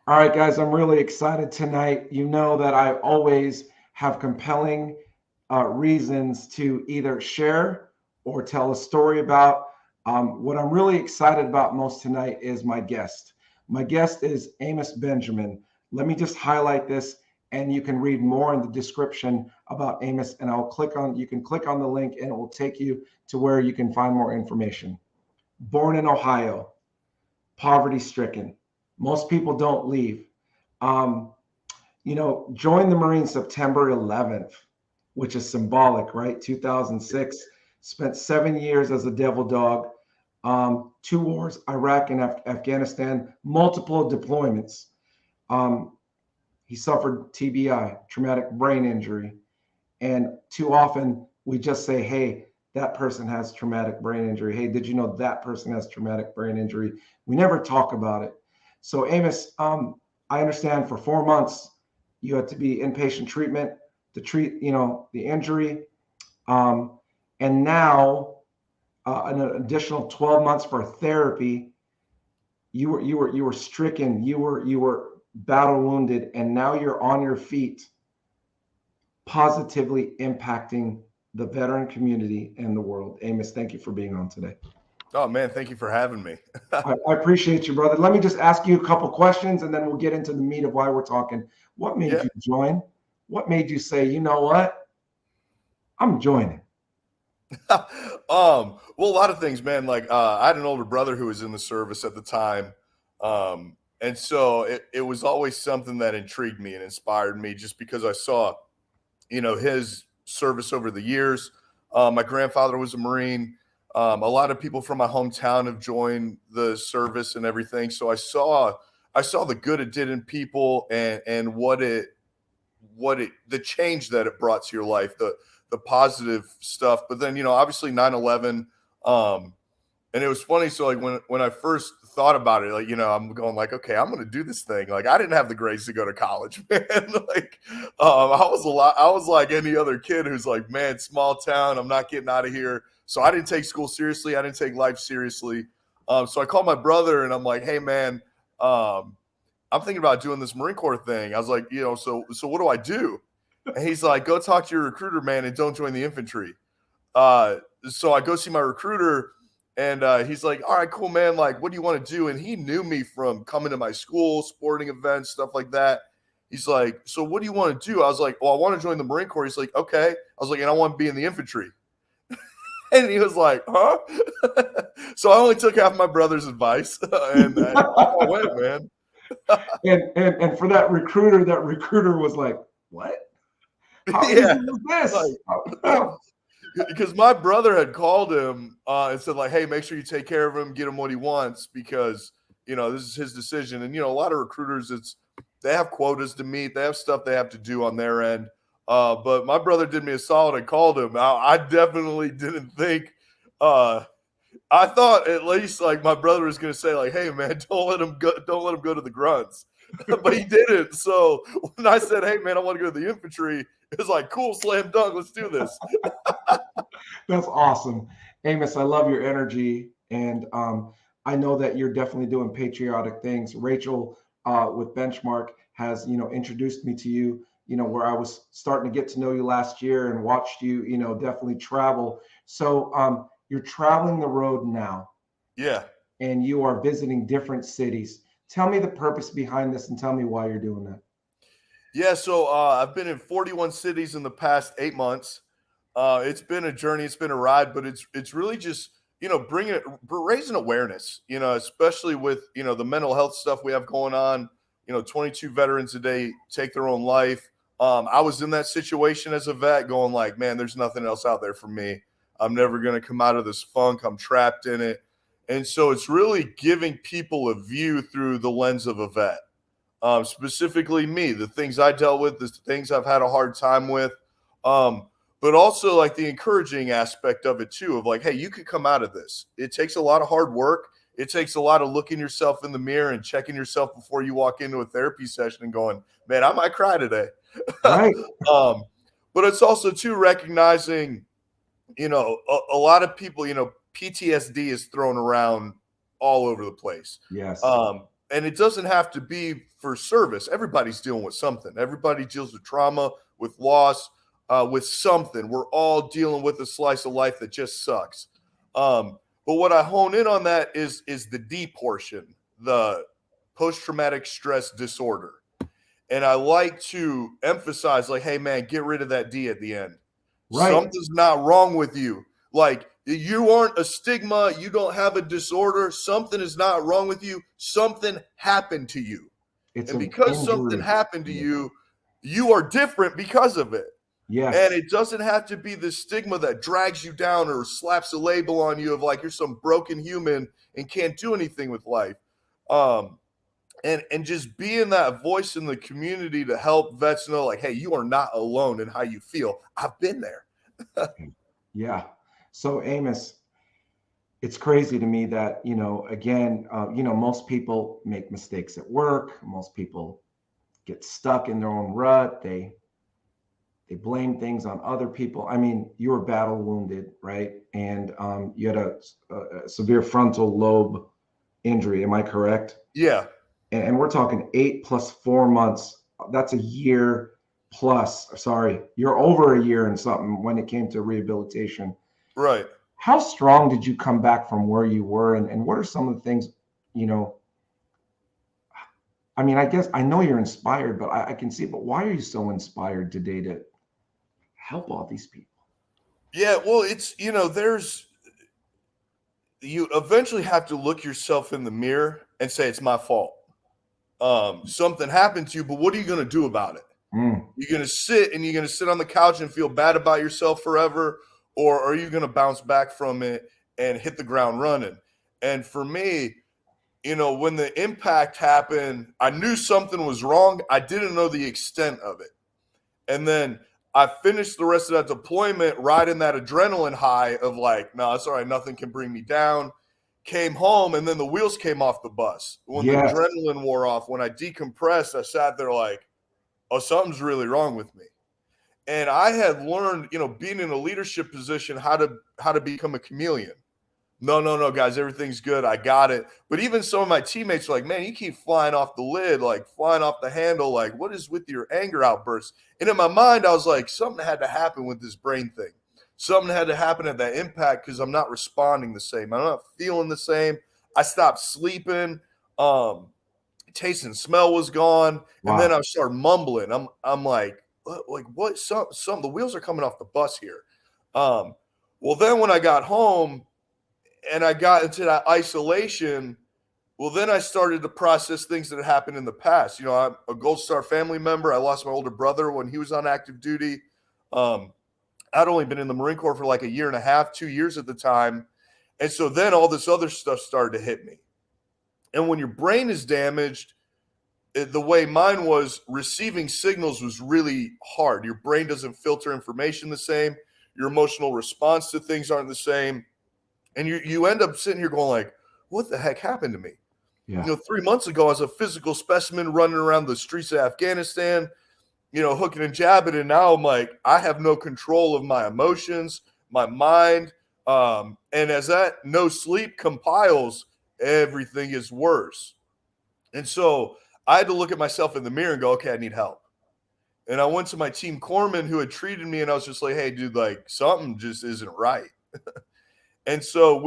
All right, guys, I'm really excited tonight. You know that I always have compelling reasons to either share or tell a story about. What I'm really excited about most tonight is my guest. My guest is Amos Benjamin. Let me just highlight this, and you can read more in the description about Amos. And you can click on the link, and it will take you to where you can find more information. Born in Ohio, poverty stricken. Most people don't leave. Um, joined the Marines September 11th, which is symbolic, right? 2006. Spent 7 years as a devil dog, two wars, Iraq and Afghanistan, multiple deployments. Um, he suffered TBI, traumatic brain injury. And too often we just say, hey, that person has traumatic brain injury. Hey, did you know that person has traumatic brain injury? We never talk about it. So, Amos, I understand for 4 months you had to be inpatient treatment to treat, the injury, um, and now an additional 12 months for therapy. You were stricken. You were battle wounded, and now you're on your feet, positively impacting the veteran community and the world. Amos, thank you for being on today. Oh man, thank you for having me. I appreciate you, brother. Let me just ask you a couple questions and then we'll get into the meat of why we're talking. What made Yeah. you join? What made you say, you know what? I'm joining. Well, a lot of things, man. Like I had an older brother who was in the service at the time. And so it was always something that intrigued me and inspired me just because I saw, his service over the years. My grandfather was a Marine. A lot of people from my hometown have joined the service and everything. So I saw the good it did in people and the change that it brought to your life, the positive stuff. But then, obviously 9/11, and it was funny. So like when I first thought about it, like, I'm going like, okay, I'm going to do this thing. Like I didn't have the grades to go to college, man. Like, I was like any other kid who's like, man, small town, I'm not getting out of here. So I didn't take school seriously. I didn't take life seriously. So I called my brother and I'm like, hey man, I'm thinking about doing this Marine Corps thing. I was like, so what do I do? And he's like, go talk to your recruiter, man, and don't join the infantry. So I go see my recruiter, and he's like, all right, cool, man. Like, what do you want to do? And he knew me from coming to my school, sporting events, stuff like that. He's like, so what do you want to do? I was like, well, I want to join the Marine Corps. He's like, okay. I was like, and I want to be in the infantry. And he was like, huh? So I only took half my brother's advice, and off I went, man. And for that recruiter was like, what? How easy Yeah, is this? like because my brother had called him and said like, hey, make sure you take care of him, get him what he wants, because this is his decision. And a lot of recruiters, they have quotas to meet, they have stuff they have to do on their end. But my brother did me a solid and called him. I definitely didn't think. I thought at least like my brother was going to say like, hey man, don't let him go to the grunts. But he didn't. So when I said, hey man, I want to go to the infantry, it was like, cool, slam dunk, let's do this. That's awesome. Amos, I love your energy. And I know that you're definitely doing patriotic things. Rachel with Benchmark has, introduced me to you, where I was starting to get to know you last year and watched you, definitely travel. So you're traveling the road now Yeah. and you are visiting different cities. Tell me the purpose behind this and tell me why you're doing that. Yeah. So I've been in 41 cities in the past 8 months. It's been a journey, it's been a ride, but it's really just raising awareness. Especially with the mental health stuff we have going on. 22 veterans a day take their own life. I was in that situation as a vet, going like, man, there's nothing else out there for me. I'm never going to come out of this funk. I'm trapped in it. And so it's really giving people a view through the lens of a vet. Specifically me, the things I dealt with, the things I've had a hard time with, but also like the encouraging aspect of it too, of like, hey, you could come out of this. It takes a lot of hard work. It takes a lot of looking yourself in the mirror and checking yourself before you walk into a therapy session and going, man, I might cry today. Right. um, but it's also too recognizing, a lot of people, PTSD is thrown around all over the place. Yes. Um, and it doesn't have to be for service. Everybody's dealing with something. Everybody deals with trauma, with loss, with something. We're all dealing with a slice of life that just sucks. But what I hone in on that is the D portion, the post-traumatic stress disorder. And I like to emphasize, like, hey, man, get rid of that D at the end. Right. Something's not wrong with you. Like, you aren't a stigma. You don't have a disorder. Something is not wrong with you. Something happened to you. And because something happened to you, you are different because of it. Yes. And it doesn't have to be the stigma that drags you down or slaps a label on you of like you're some broken human and can't do anything with life. And just being that voice in the community to help vets know, like, hey, you are not alone in how you feel. I've been there. Yeah. So Amos, it's crazy to me that, again, most people make mistakes at work. Most people get stuck in their own rut. They blame things on other people. I mean, you were battle wounded, right? And you had a severe frontal lobe injury. Am I correct? Yeah. And we're talking 8 plus 4 months. That's a year plus. Sorry, you're over a year and something when it came to rehabilitation. Right. How strong did you come back from where you were? And what are some of the things, I mean, I guess I know you're inspired, but I can see, but why are you so inspired today to help all these people? Yeah, well, it's, you eventually have to look yourself in the mirror and say, it's my fault. Something happened to you, but what are you going to do about it? You're going to sit on the couch and feel bad about yourself forever, or are you going to bounce back from it and hit the ground running? And for me, when the impact happened, I knew something was wrong. I didn't know the extent of it. And then I finished the rest of that deployment riding that adrenaline high of like, no, it's all right. Nothing can bring me down. Came home, and then the wheels came off the bus. When the adrenaline wore off, when I decompressed, I sat there like, oh, something's really wrong with me. And I had learned, being in a leadership position, how to become a chameleon. No, guys, everything's good. I got it. But even some of my teammates were like, man, you keep flying off the lid, like flying off the handle. Like, what is with your anger outbursts? And in my mind, I was like, something had to happen with this brain thing. Something had to happen at that impact because I'm not responding the same. I'm not feeling the same. I stopped sleeping. Taste and smell was gone. Wow. And then I started mumbling. I'm like what? Some the wheels are coming off the bus here. Well, then when I got home and I got into that isolation, well, then I started to process things that had happened in the past. I'm a Gold Star family member. I lost my older brother when he was on active duty. I'd only been in the Marine Corps for like a year and a half, 2 years at the time. And so then all this other stuff started to hit me. And when your brain is damaged, the way mine was, receiving signals was really hard. Your brain doesn't filter information the same. Your emotional response to things aren't the same. And you end up sitting here going like, what the heck happened to me? Yeah. 3 months ago, I was a physical specimen running around the streets of Afghanistan, hooking and jabbing. And now I'm like, I have no control of my emotions, my mind. And as that no sleep compiles, everything is worse. And so I had to look at myself in the mirror and go, okay, I need help. And I went to my team corpsman who had treated me, and I was just like, hey, dude, like something just isn't right. And so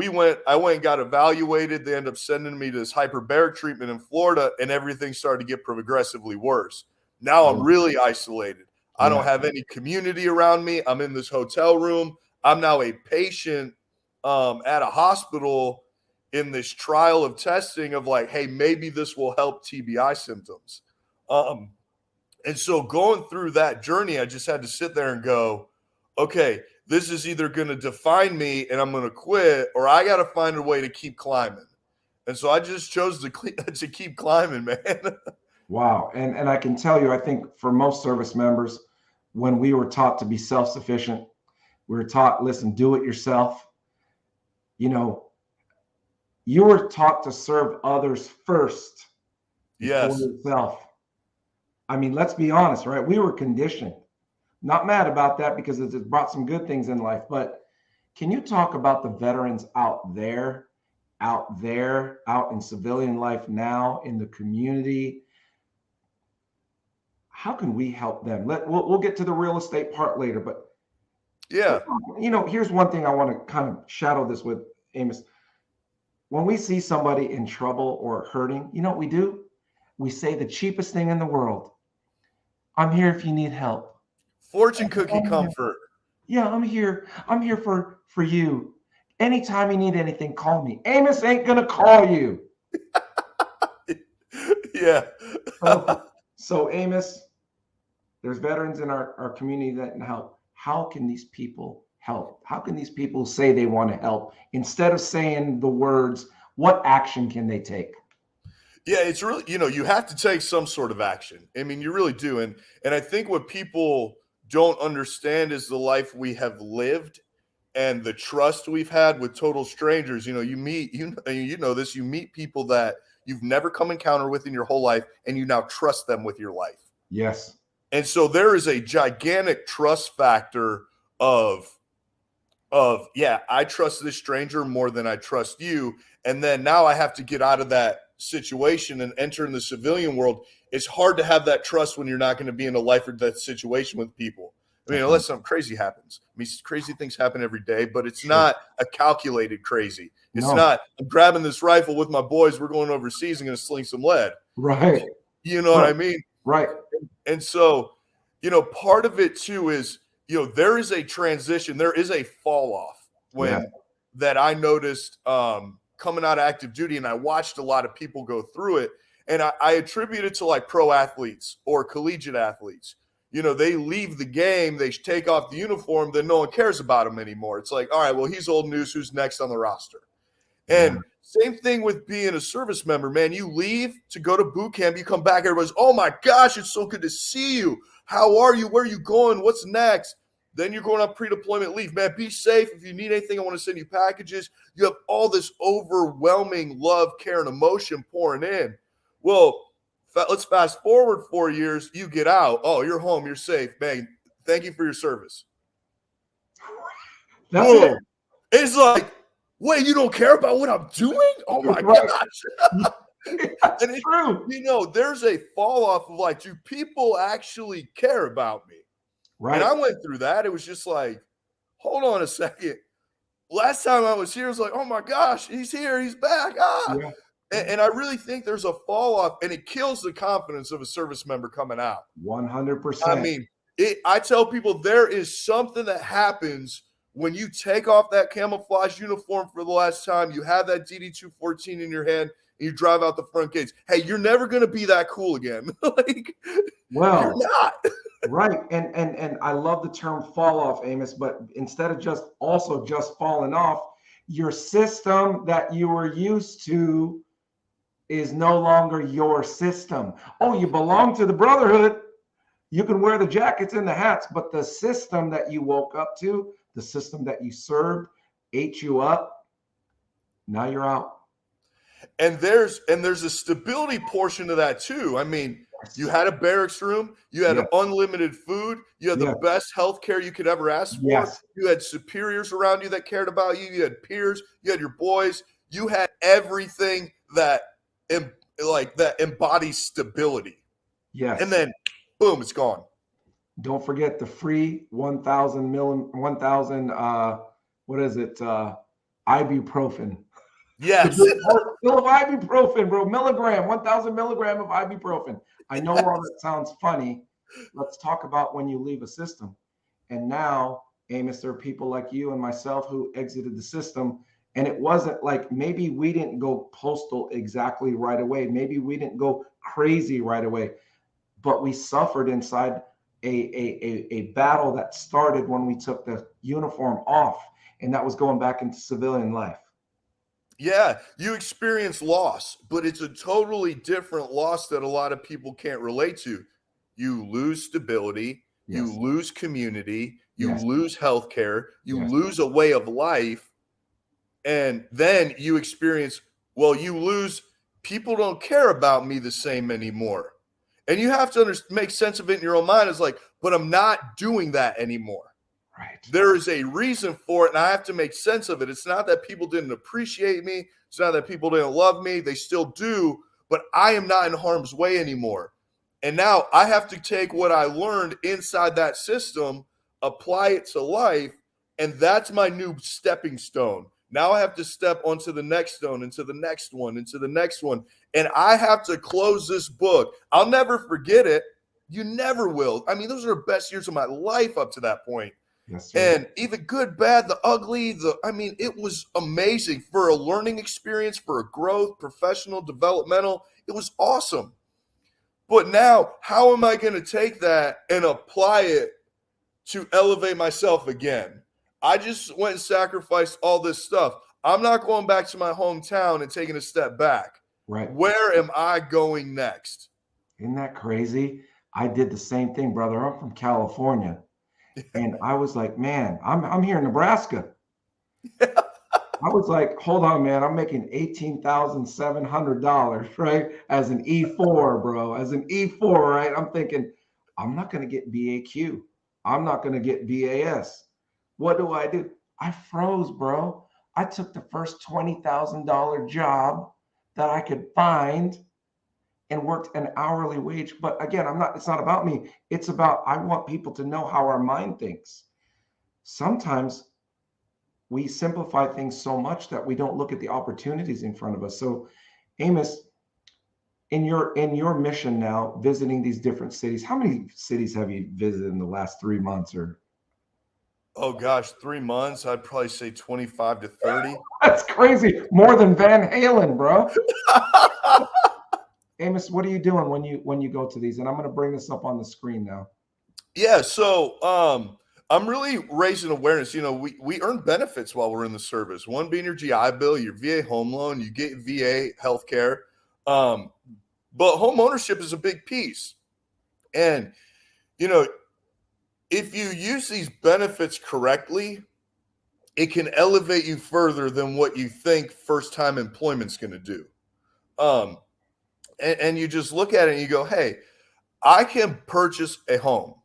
I went and got evaluated. They ended up sending me to this hyperbaric treatment in Florida, and everything started to get progressively worse. Now I'm really isolated. I don't have any community around me. I'm in this hotel room. I'm now a patient at a hospital in this trial of testing of like, hey, maybe this will help TBI symptoms. And so going through that journey, I just had to sit there and go, okay, this is either going to define me and I'm going to quit, or I got to find a way to keep climbing. And so I just chose to keep climbing, man. Wow. And I can tell you, I think for most service members, when we were taught to be self-sufficient, we were taught, listen, do it yourself. You were taught to serve others first before yourself. I mean, let's be honest, right? We were conditioned. Not mad about that because it brought some good things in life. But can you talk about the veterans out there out there, out in civilian life now, in the community. How can we help them? We'll get to the real estate part later, but Yeah. here's one thing I want to kind of shadow this with, Amos. When we see somebody in trouble or hurting, you know what we do? We say the cheapest thing in the world. I'm here if you need help. Fortune cookie comfort. Yeah, I'm here. I'm here for you. Anytime you need anything, call me. Amos ain't gonna call you. Yeah. So Amos, there's veterans in our community that can help. How can these people help? How can these people say they want to help instead of saying the words? What action can they take? Yeah, it's really, you have to take some sort of action. I mean, you really do. And I think what people don't understand is the life we have lived and the trust we've had with total strangers. You meet, you know this, you meet people that you've never come encounter with in your whole life, and you now trust them with your life. Yes. And so there is a gigantic trust factor of yeah, I trust this stranger more than I trust you. And then now I have to get out of that situation and enter in the civilian world. It's hard to have that trust when you're not going to be in a life or death situation with people. I mean, unless something crazy happens. I mean, crazy things happen every day, but it's not a calculated crazy. It's not, I'm grabbing this rifle with my boys, we're going overseas and going to sling some lead. Right. You know what I mean? Right. And so, part of it too is, there is a transition, there is a fall off that I noticed coming out of active duty, and I watched a lot of people go through it. And I attribute it to like pro athletes or collegiate athletes. They leave the game, they take off the uniform, then no one cares about them anymore. It's like, all right, well, he's old news, who's next on the roster? And same thing with being a service member, man. You leave to go to boot camp, you come back, everybody's, oh my gosh, it's so good to see you. How are you? Where are you going? What's next? Then you're going on pre-deployment leave. Man, be safe. If you need anything, I want to send you packages. You have all this overwhelming love, care, and emotion pouring in. Well, let's fast forward 4 years. You get out. Oh, you're home. You're safe. Man, thank you for your service. That's it. It's like, wait, you don't care about what I'm doing? Oh, my gosh. That's true. There's a fall off of like, do people actually care about me? Right. And I went through that. It was just like, hold on a second. Last time I was here, it was like, oh my gosh, he's here, he's back. Yeah. And I really think there's a fall off, and it kills the confidence of a service member coming out. 100%. I mean, I tell people there is something that happens when you take off that camouflage uniform for the last time, you have that DD-214 in your hand, and you drive out the front gates. Hey, you're never going to be that cool again. You're not. Right. And I love the term fall off, Amos, but instead of just falling off, your system that you were used to is no longer your system. Oh, you belong to the brotherhood. You can wear the jackets and the hats, but the system that you woke up to, the system that you served, ate you up, now you're out. And there's a stability portion to that too. I mean, you had a barracks room, you had unlimited food, you had the best health care you could ever ask for. You had superiors around you that cared about you, you had peers, you had your boys, you had everything that embodies stability. Yes. And then boom, it's gone. Don't forget the free 1,000 ibuprofen. Yes. Pill of ibuprofen, bro. 1,000 milligram of ibuprofen. I know all that sounds funny. Let's talk about when you leave a system. And now, Amos, there are people like you and myself who exited the system. And it wasn't like, maybe we didn't go postal exactly right away. Maybe we didn't go crazy right away. But we suffered inside a battle that started when we took the uniform off. And that was going back into civilian life. Yeah, you experience loss, but it's a totally different loss that a lot of people can't relate to. You lose stability, you lose community, you lose healthcare, you lose a way of life, and then you experience, you lose, people don't care about me the same anymore. And you have to make sense of it in your own mind. It's like, but I'm not doing that anymore. Right. There is a reason for it, and I have to make sense of it. It's not that people didn't appreciate me. It's not that people didn't love me. They still do, but I am not in harm's way anymore. And now I have to take what I learned inside that system, apply it to life, and that's my new stepping stone. Now I have to step onto the next stone, into the next one, into the next one. And I have to close this book. I'll never forget it. You never will. I mean, those are the best years of my life up to that point. Yes, sir. And even good, bad, the ugly, it was amazing for a learning experience, for a growth, professional, developmental. It was awesome. But now, how am I going to take that and apply it to elevate myself again? I just went and sacrificed all this stuff. I'm not going back to my hometown and taking a step back. Right. Where am I going next? Isn't that crazy? I did the same thing, brother. I'm from California. And I was like, man, I'm here in Nebraska. I was like, hold on, man. I'm making $18,700, right? As an E4, bro. As an E4, right? I'm thinking, I'm not going to get BAQ. I'm not going to get BAS. What do? I froze, bro. I took the first $20,000 job that I could find and worked an hourly wage. But again, it's not about me. It's about, I want people to know how our mind thinks. Sometimes we simplify things so much that we don't look at the opportunities in front of us. So Amos, in your mission now, visiting these different cities, how many cities have you visited in the last 3 months? Or Oh gosh, 3 months, I'd probably say 25 to 30. That's crazy. More than Van Halen, bro. Amos, what are you doing when you go to these? And I'm going to bring this up on the screen now. Yeah, so I'm really raising awareness. You know, we earn benefits while we're in the service. One being your GI Bill, your VA home loan, you get VA healthcare. But home ownership is a big piece. And, you know, if you use these benefits correctly, it can elevate you further than what you think first-time employment's going to do. And you just look at it and you go, hey, I can purchase a home.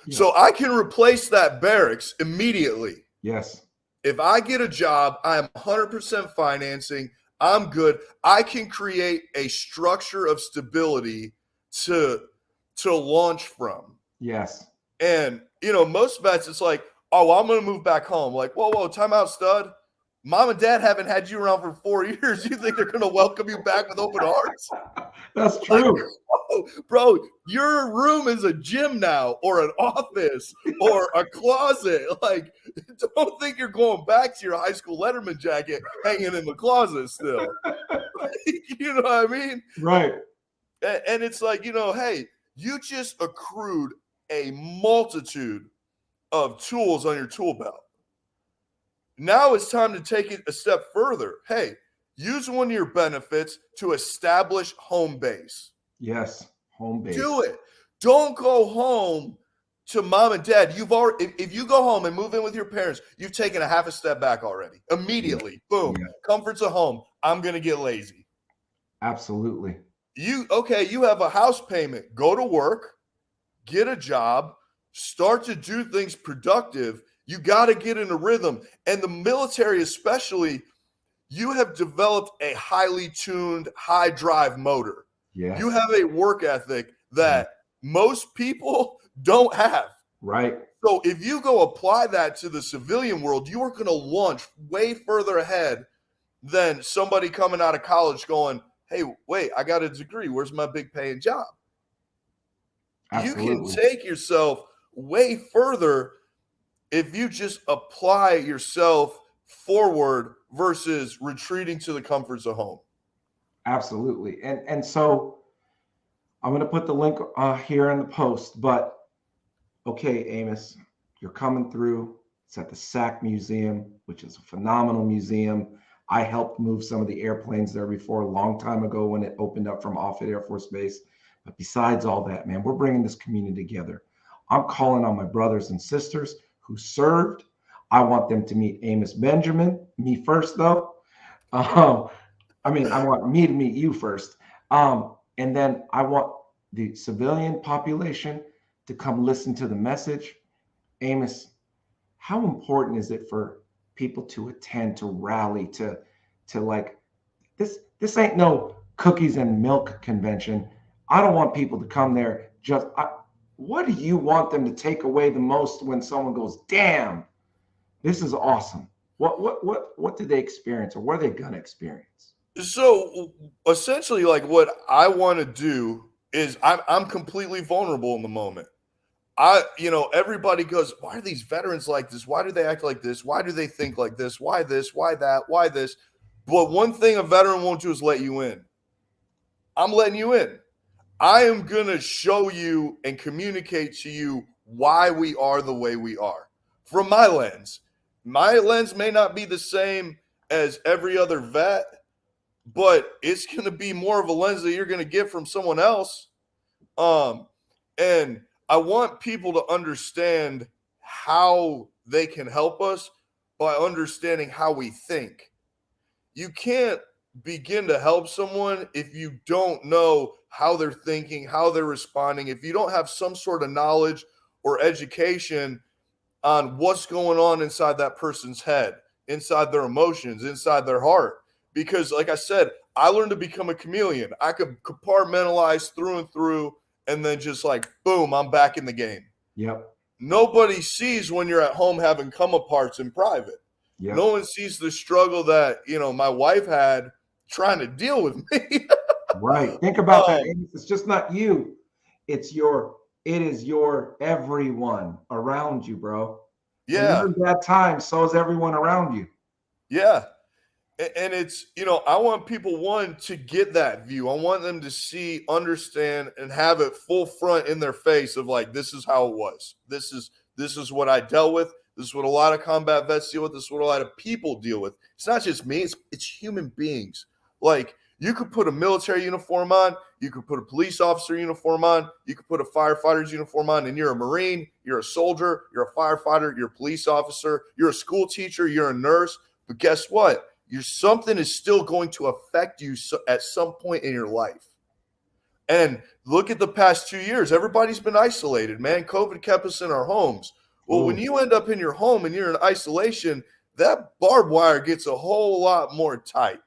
Yeah. So I can replace that barracks immediately. Yes. If I get a job, I am 100% financing. I'm good. I can create a structure of stability to launch from. Yes. And, you know, most vets, it's like, oh, well, I'm going to move back home. Like, whoa, time out, stud. Mom and dad haven't had you around for 4 years. You think they're going to welcome you back with open arms? That's true. Like, oh, bro, your room is a gym now, or an office, or a closet. Like, don't think you're going back to your high school Letterman jacket hanging in the closet still. You know what I mean? Right. And it's like, you know, hey, you just accrued a multitude of tools on your tool belt. Now it's time to take it a step further. Hey, use one of your benefits to establish home base. Yes, home base. Do it. Don't go home to mom and dad. You've already, if you go home and move in with your parents, you've taken a half a step back already. Immediately, boom, comforts of home. I'm going to get lazy. Absolutely. You have a house payment. Go to work, get a job, start to do things productive. You got to get in a rhythm. And the military especially, you have developed a highly tuned, high drive motor. Yeah. You have a work ethic that most people don't have. Right. So if you go apply that to the civilian world, you are going to launch way further ahead than somebody coming out of college going, hey, wait, I got a degree. Where's my big paying job? Absolutely. You can take yourself way further if you just apply yourself forward versus retreating to the comforts of home. Absolutely. And so I'm going to put the link here in the post, but okay, Amos, you're coming through. It's at the SAC Museum, which is a phenomenal museum. I helped move some of the airplanes there before a long time ago when it opened up from Offutt Air Force Base. But besides all that, man, we're bringing this community together. I'm calling on my brothers and sisters who served. I want them to meet Amos Benjamin, me first though. I want me to meet you first. And then I want the civilian population to come listen to the message. Amos, how important is it for people to attend, to rally, to like this ain't no cookies and milk convention. I don't want people to come there what do you want them to take away the most when someone goes, damn, this is awesome? What did they experience, or what are they gonna experience? So essentially, like what I want to do is I'm completely vulnerable in the moment. Everybody goes, why are these veterans like this? Why do they act like this? Why do they think like this? Why this? Why that? Why this? But one thing a veteran won't do is let you in. I'm letting you in. I am going to show you and communicate to you why we are the way we are from my lens. My lens may not be the same as every other vet, but it's going to be more of a lens that you're going to get from someone else. And I want people to understand how they can help us by understanding how we think. You can't begin to help someone if you don't know how they're thinking, how they're responding, if you don't have some sort of knowledge or education on what's going on inside that person's head, inside their emotions, inside their heart. Because like I said, I learned to become a chameleon. I could compartmentalize through and through, and then just like, boom, I'm back in the game. Yep. Nobody sees when you're at home having come-aparts in private. Yep. No one sees the struggle that, my wife had trying to deal with me. Right. Think about that. It's just not you. It is your everyone around you, bro. Yeah. When you're in bad times, so is everyone around you. Yeah. And it's, I want people, one, to get that view. I want them to see, understand, and have it full front in their face of like, this is how it was. This is what I dealt with. This is what a lot of combat vets deal with. This is what a lot of people deal with. It's not just me. It's human beings. Like, you could put a military uniform on. You could put a police officer uniform on. You could put a firefighter's uniform on, and you're a Marine, you're a soldier, you're a firefighter, you're a police officer, you're a school teacher, you're a nurse. But guess what? Something is still going to affect you at some point in your life. And look at the past 2 years. Everybody's been isolated, man. COVID kept us in our homes. Well, when you end up in your home and you're in isolation, that barbed wire gets a whole lot more tight.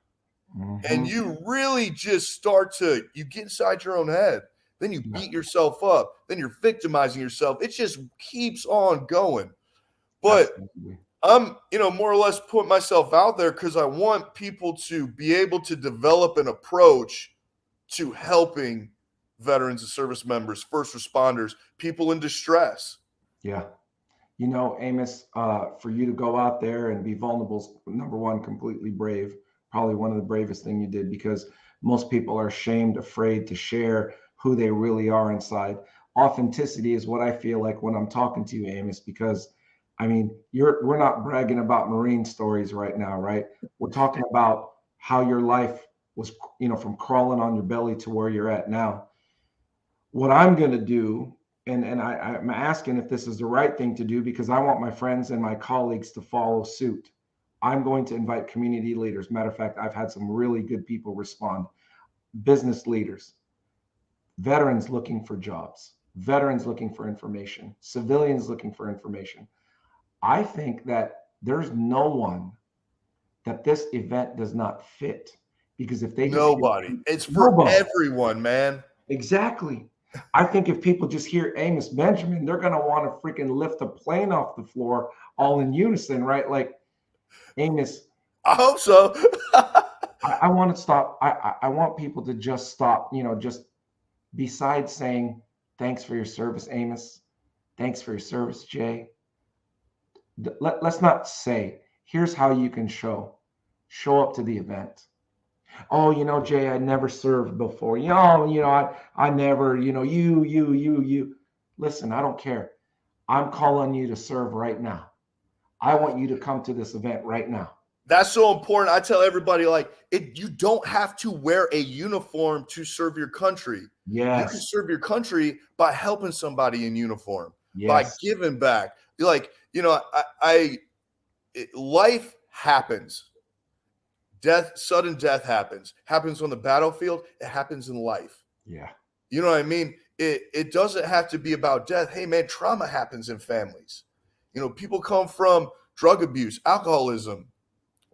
Mm-hmm. And you really just you get inside your own head. Then you beat yourself up. Then you're victimizing yourself. It just keeps on going. But I'm, more or less put myself out there because I want people to be able to develop an approach to helping veterans and service members, first responders, people in distress. Yeah. Amos, for you to go out there and be vulnerable, number one, completely brave, probably one of the bravest thing you did, because most people are ashamed, afraid to share who they really are inside. Authenticity is what I feel like when I'm talking to you, Amos, because we're not bragging about Marine stories right now, right? We're talking about how your life was, from crawling on your belly to where you're at now. What I'm going to do, and I'm asking if this is the right thing to do, because I want my friends and my colleagues to follow suit. I'm going to invite community leaders. Matter of fact, I've had some really good people respond. Business leaders, veterans looking for jobs, veterans looking for information, civilians looking for information. I think that there's no one that this event does not fit, because if they it's for everyone, man. Exactly. I think if people just hear Amos Benjamin, they're going to want to freaking lift a plane off the floor all in unison, right? Like, Amos, I hope so. I want to stop. I want people to just stop, just besides saying, thanks for your service, Amos. Thanks for your service, Jay. Let's not say, here's how you can show up to the event. Oh, Jay, I never served before. I never, you. Listen, I don't care. I'm calling you to serve right now. I want you to come to this event right now. That's so important. I tell everybody, you don't have to wear a uniform to serve your country. Yes. You can serve your country by helping somebody in uniform, by giving back. Life happens. Sudden death happens on the battlefield. It happens in life. Yeah. You know what I mean? It doesn't have to be about death. Hey, man, trauma happens in families. People come from drug abuse, alcoholism,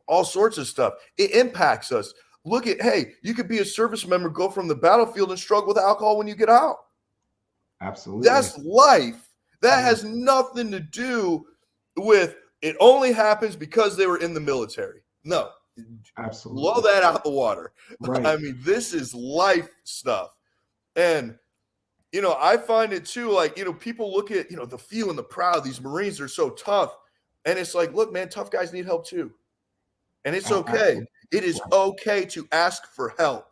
all sorts of stuff. It impacts us. Look at, hey, you could be a service member, go from the battlefield and struggle with alcohol when you get out. Absolutely. That's life. That has nothing to do with it only happens because they were in the military. No. Absolutely. Blow that out the water. Right. I mean, this is life stuff. And, I find it too, like, people look at, the few and the proud, these Marines are so tough. And it's like, look, man, tough guys need help too. And it's okay. It is okay to ask for help.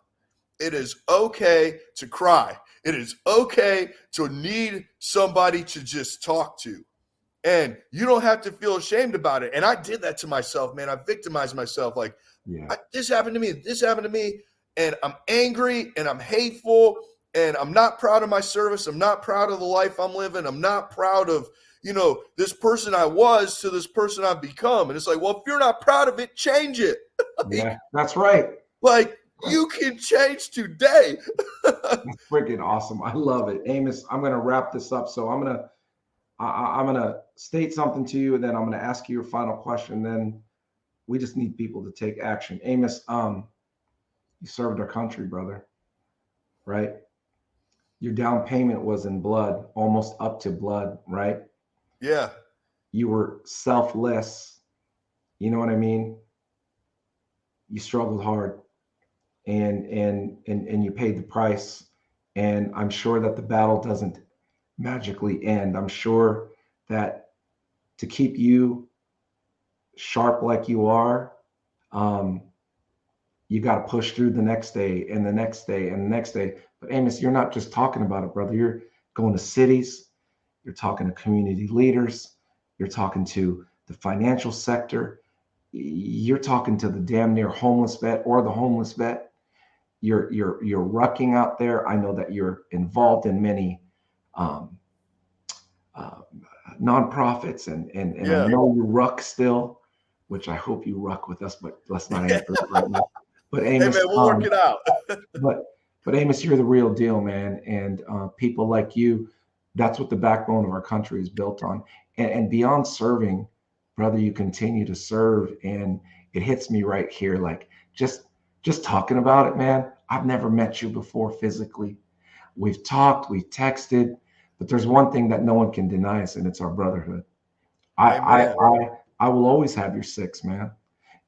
It is okay to cry. It is okay to need somebody to just talk to. And you don't have to feel ashamed about it. And I did that to myself, man. I victimized myself. Like, this happened to me. This happened to me. And I'm angry and I'm hateful and I'm not proud of my service. I'm not proud of the life I'm living. I'm not proud of, this person I was to this person I've become. And it's like, well, if you're not proud of it, change it. Yeah, that's right. Like, you can change today. That's freaking awesome. I love it. Amos, I'm going to wrap this up. So I'm going to state something to you, and then I'm going to ask you your final question. Then we just need people to take action. Amos, you served our country, brother, right? Your down payment was in blood, almost up to blood, right? Yeah. You were selfless. You know what I mean? You struggled hard and you paid the price. And I'm sure that the battle doesn't magically end. I'm sure that to keep you sharp like you are, you got to push through the next day and the next day and the next day. But Amos, you're not just talking about it, brother. You're going to cities. You're talking to community leaders. You're talking to the financial sector. You're talking to the damn near homeless vet or the homeless vet. You're rucking out there. I know that you're involved in many nonprofits and I know you ruck still, which I hope you ruck with us, but let's not answer that right now. But Amos, hey man, we'll work it out. but Amos, you're the real deal, man. And people like you, that's what the backbone of our country is built on. And beyond serving, brother, you continue to serve. And it hits me right here. Like just talking about it, man. I've never met you before physically. We've talked, we've texted, but there's one thing that no one can deny us, and it's our brotherhood. I will always have your six, man.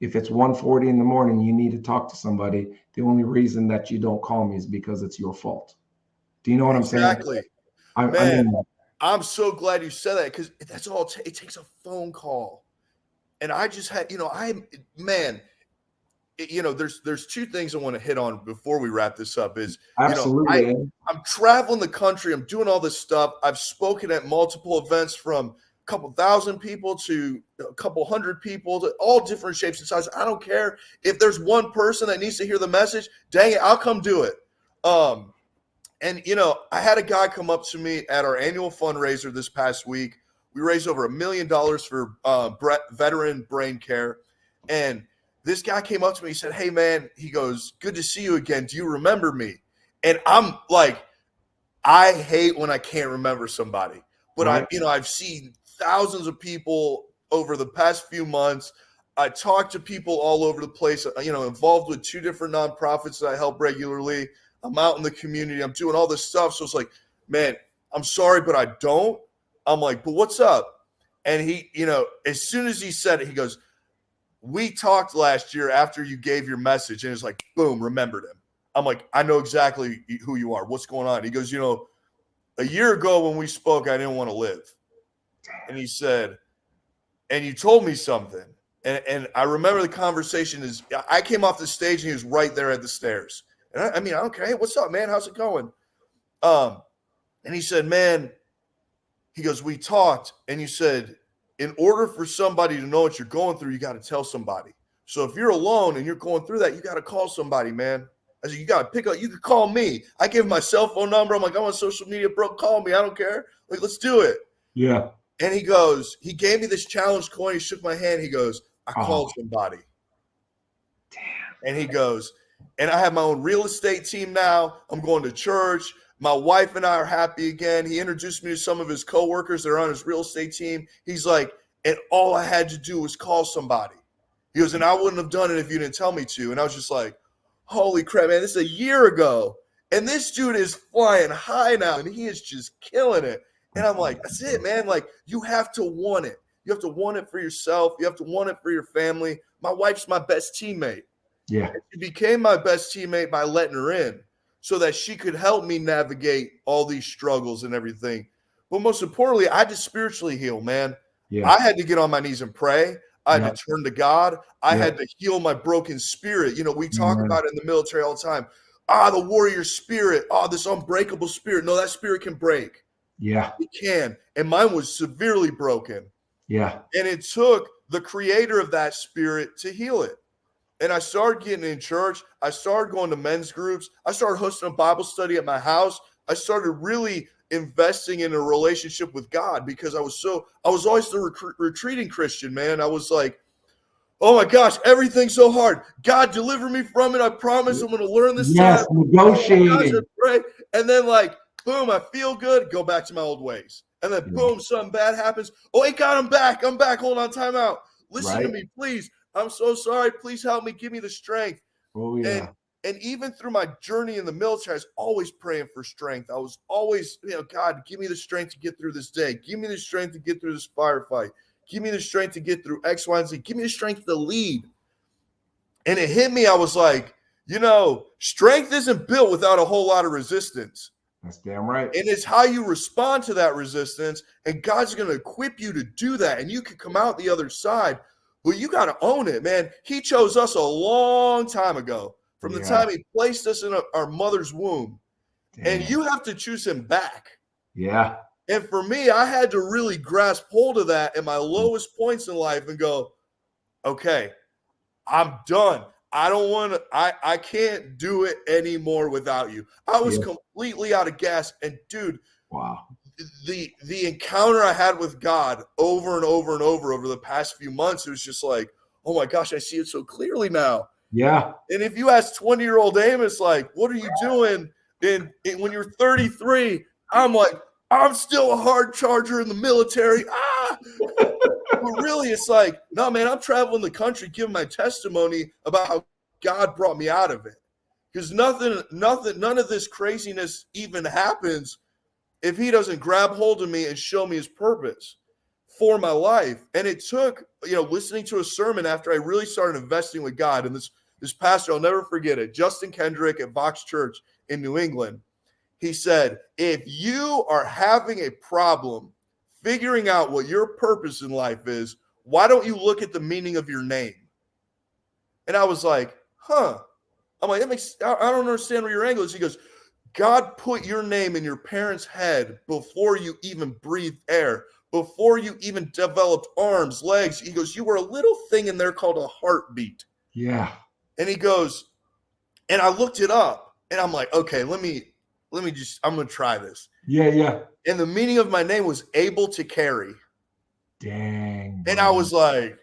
If it's 1:40 in the morning, you need to talk to somebody. The only reason that you don't call me is because it's your fault. Do you know what I'm saying? Exactly. I'm so glad you said that, because that's all it takes, a phone call. And I just had, there's two things I want to hit on before we wrap this up is, absolutely. I'm traveling the country. I'm doing all this stuff. I've spoken at multiple events from a couple thousand people to a couple hundred people to all different shapes and sizes. I don't care if there's one person that needs to hear the message. Dang it, I'll come do it. And, I had a guy come up to me at our annual fundraiser this past week. We raised over $1 million for veteran brain care. And this guy came up to me. He said, hey, man, he goes, good to see you again. Do you remember me? And I'm like, I hate when I can't remember somebody. But right. I've seen thousands of people over the past few months. I talk to people all over the place, involved with 2 different nonprofits that I help regularly. I'm out in the community. I'm doing all this stuff. So it's like, man, I'm sorry, but I don't. I'm like, but what's up? And he, as soon as he said it, he goes, we talked last year after you gave your message. And it's like, boom, remembered him. I'm like, I know exactly who you are. What's going on? He goes, a year ago when we spoke, I didn't want to live. And he said, and you told me something. And I remember the conversation is I came off the stage and he was right there at the stairs. And I don't care. Hey, what's up, man? How's it going? And he said, man, he goes, we talked and you said, in order for somebody to know what you're going through, you got to tell somebody. So if you're alone and you're going through that, you got to call somebody, man. I said, you got to pick up. You could call me. I gave him my cell phone number. I'm like, I'm on social media, bro. Call me. I don't care. Like, let's do it. Yeah. And he goes, he gave me this challenge coin. He shook my hand. He goes, I called somebody. Damn. And he goes, and I have my own real estate team now. I'm going to church. My wife and I are happy again. He introduced me to some of his coworkers that are on his real estate team. He's like, and all I had to do was call somebody. He goes, and I wouldn't have done it if you didn't tell me to. And I was just like, holy crap, man, this is a year ago. And this dude is flying high now, and he is just killing it. And I'm like, that's it, man. Like, you have to want it. You have to want it for yourself. You have to want it for your family. My wife's my best teammate. Yeah. And she became my best teammate by letting her in so that she could help me navigate all these struggles and everything. But most importantly, I had to spiritually heal, man. Yeah. I had to get on my knees and pray. I had to turn to God. I had to heal my broken spirit. You know, we talk about it in the military all the time. The warrior spirit. This unbreakable spirit. No, that spirit can break. Yeah. It can. And mine was severely broken. Yeah. And it took the creator of that spirit to heal it. And I started getting in church. I started going to men's groups. I started hosting a Bible study at my house. I started really investing in a relationship with God because I was always the retreating Christian, man. I was like, oh my gosh, everything's so hard. God, deliver me from it. I promise I'm going to learn this time. Negotiating. Oh my gosh, I pray. And then like, boom, I feel good. Go back to my old ways. And then boom, something bad happens. Oh, hey, God, I'm back. Hold on, time out. Listen to me, please. I'm so sorry. Please help me. Give me the strength. Oh, yeah. And even through my journey in the military, I was always praying for strength. I was always, God, give me the strength to get through this day. Give me the strength to get through this firefight. Give me the strength to get through X, Y, and Z. Give me the strength to lead. And it hit me. I was like, strength isn't built without a whole lot of resistance. That's damn right. And it's how you respond to that resistance. And God's going to equip you to do that. And you can come out the other side. Well, you got to own it, man. He chose us a long time ago, from the time he placed us in our mother's womb. Damn. And you have to choose him back. Yeah. And for me, I had to really grasp hold of that at my lowest points in life and go, okay, I'm done. I can't do it anymore without you. I was completely out of gas. And dude, wow. The encounter I had with God over and over and over the past few months, it was just like, oh my gosh, I see it so clearly now. Yeah. And if you ask 20-year-old Amos, like, what are you doing when you're 33? I'm like, I'm still a hard charger in the military. But really, it's like, no, man, I'm traveling the country giving my testimony about how God brought me out of it. Because none of this craziness even happens if he doesn't grab hold of me and show me his purpose for my life. And it took, listening to a sermon after I really started investing with God. And this pastor, I'll never forget it, Justin Kendrick at Vox Church in New England. He said, if you are having a problem figuring out what your purpose in life is, why don't you look at the meaning of your name? And I was like, I'm like, I don't understand where your angle is. He goes, God put your name in your parents' head before you even breathed air, before you even developed arms, legs. He goes, you were a little thing in there called a heartbeat. Yeah. And he goes, and I looked it up, and I'm like, okay, I'm going to try this. Yeah. And the meaning of my name was able to carry. Dang. And I was like,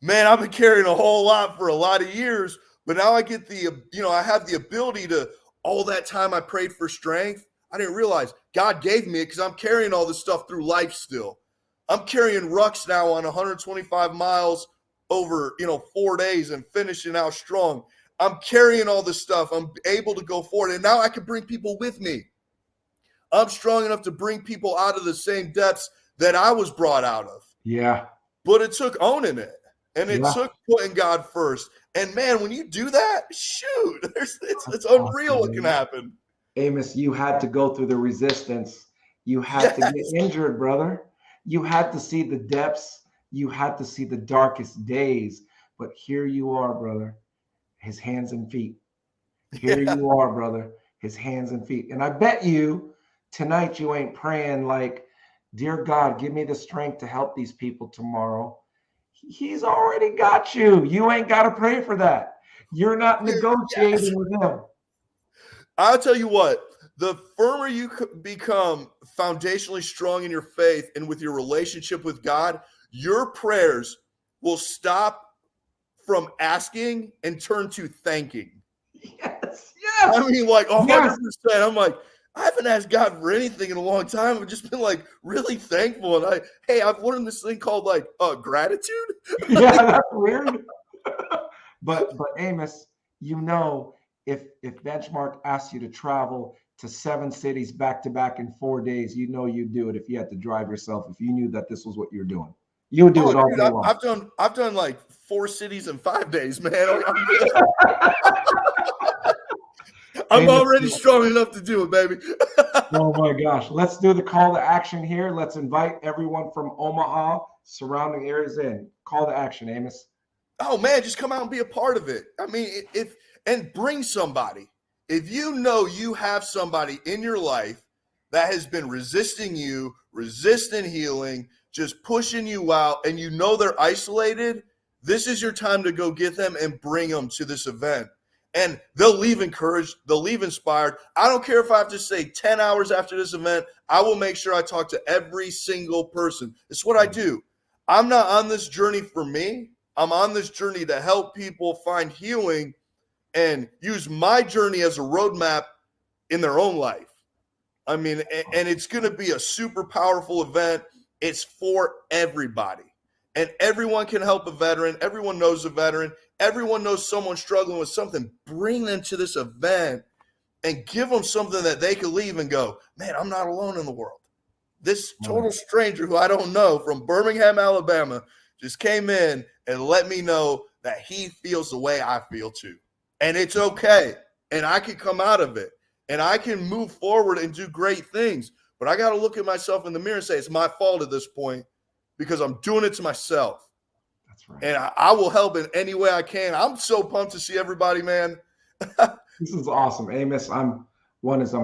man, I've been carrying a whole lot for a lot of years, but now I get I have the ability to, all that time I prayed for strength, I didn't realize God gave me it because I'm carrying all this stuff through life still. I'm carrying rucks now on 125 miles over, 4 days and finishing out strong. I'm carrying all this stuff. I'm able to go forward. And now I can bring people with me. I'm strong enough to bring people out of the same depths that I was brought out of. Yeah. But it took owning it. And it took putting God first. And man, when you do that, shoot, it's unreal what can happen. Amos, you had to go through the resistance. You had to get injured, brother. You had to see the depths. You had to see the darkest days. But here you are, brother, his hands and feet. Here you are, brother, his hands and feet. And I bet you tonight you ain't praying like, dear God, give me the strength to help these people tomorrow. He's already got you. You ain't got to pray for that. You're not negotiating with him. I'll tell you what, the firmer you become foundationally strong in your faith and with your relationship with God, your prayers will stop from asking and turn to thanking. Yes. I mean, like 100%. I'm like, I haven't asked God for anything in a long time. I've just been like really thankful. And I've learned this thing called like gratitude. Yeah, that's weird. But Amos, if Benchmark asked you to travel to 7 cities back to back in 4 days, you'd do it if you had to drive yourself, if you knew that this was what you're doing. You would do it all Dude, day long. I've done like 4 cities in 5 days, man. I'm already strong enough to do it, baby. Oh my gosh. Let's do the call to action here. Let's invite everyone from Omaha, surrounding areas in. Call to action, Amos. Oh man, just come out and be a part of it. I mean, and bring somebody. If you know you have somebody in your life that has been resisting you, resisting healing, just pushing you out, and you know they're isolated, this is your time to go get them and bring them to this event. And they'll leave encouraged, they'll leave inspired. I don't care if I have to stay 10 hours after this event. I will make sure I talk to every single person. It's what I do. I'm not on this journey for me. I'm on this journey to help people find healing and use my journey as a roadmap in their own life. I mean, and it's going to be a super powerful event. It's for everybody. And everyone can help a veteran. Everyone knows a veteran. Everyone knows someone struggling with something. Bring them to this event and give them something that they can leave and go, man, I'm not alone in the world. This total stranger who I don't know from Birmingham, Alabama, just came in and let me know that he feels the way I feel too. And it's okay. And I can come out of it. And I can move forward and do great things. But I got to look at myself in the mirror and say, it's my fault at this point because I'm doing it to myself. That's right. And I will help in any way I can. I'm so pumped to see everybody, man. This is awesome. Amos, I'm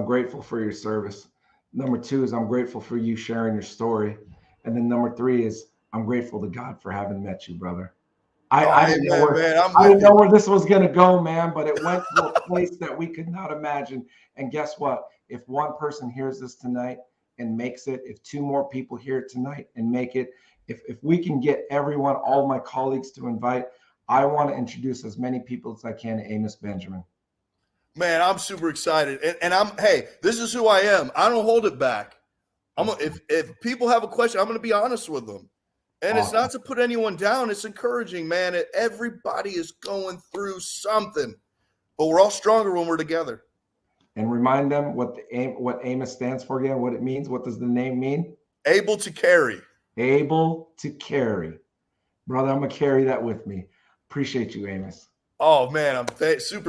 grateful for your service. Number 2 is I'm grateful for you sharing your story. And then number 3 is I'm grateful to God for having met you, brother. I didn't know where this was going to go, man, but it went to a place that we could not imagine. And guess what? If one person hears this tonight and makes it, if 2 more people hear it tonight and make it, if we can get everyone, all my colleagues to invite, I want to introduce as many people as I can to Amos Benjamin. Man, I'm super excited. And hey, this is who I am. I don't hold it back. If people have a question, I'm going to be honest with them. And It's not to put anyone down. It's encouraging, man. Everybody is going through something, but we're all stronger when we're together. And remind them what Amos stands for again, what it means. What does the name mean? Able to carry. Able to carry. Brother, I'm going to carry that with me. Appreciate you, Amos. Oh, man, I'm super